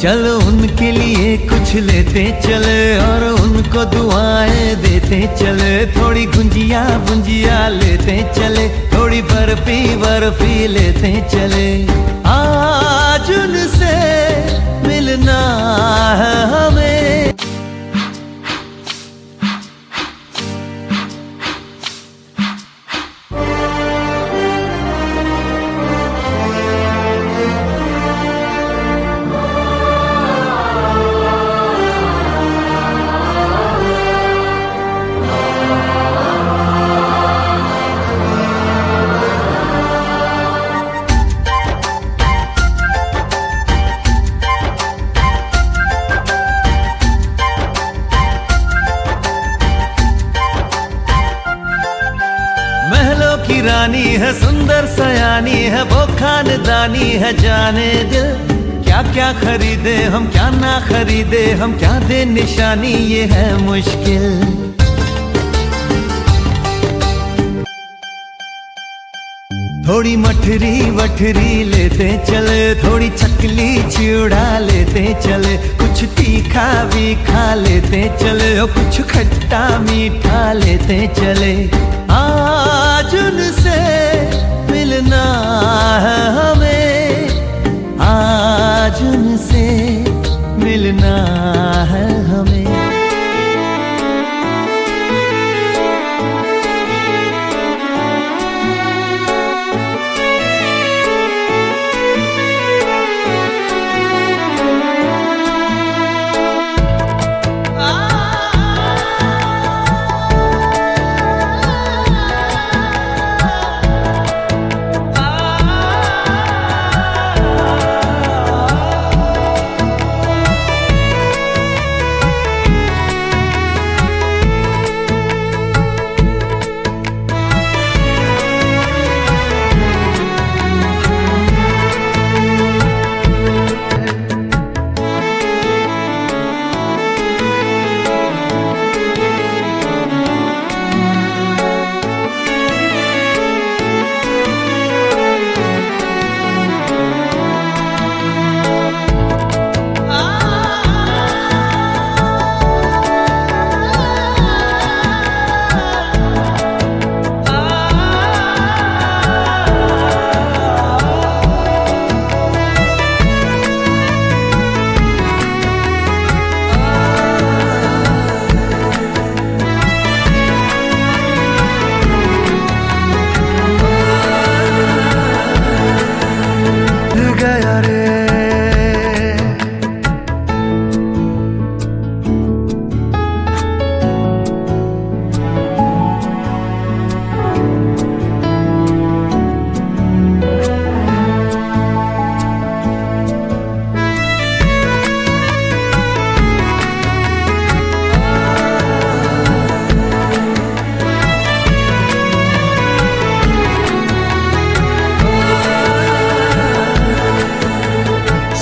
चलो उनके लिए कुछ लेते चले और उनको दुआएं देते चले। थोड़ी गुंजिया गुंजिया लेते चले, थोड़ी बर्फी बर्फी लेते चले। आज उनसे मिलना है हमें। महलों की रानी है, सुंदर सयानी है, वो खानदानी है जाने दिल। क्या क्या खरीदे हम, क्या ना खरीदे हम, क्या दे निशानी, ये है मुश्किल। थोड़ी मठरी वठरी लेते चले, थोड़ी चकली चिड़ा लेते चले। कुछ तीखा भी खा लेते चले और कुछ खट्टा मीठा लेते चले। आज उनसे मिलना है हमें, आज उनसे मिलना है हमें।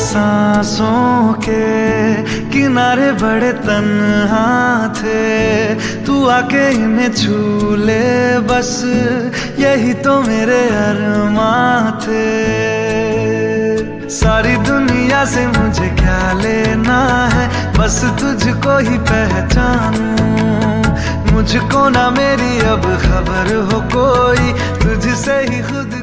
सांसों के किनारे बड़े तन्हा थे, तू आके इन्हें छू ले बस, यही तो मेरे अरमां थे। सारी दुनिया से मुझे क्या लेना है, बस तुझको ही पहचानूं। मुझको ना मेरी अब खबर हो कोई, तुझसे ही खुद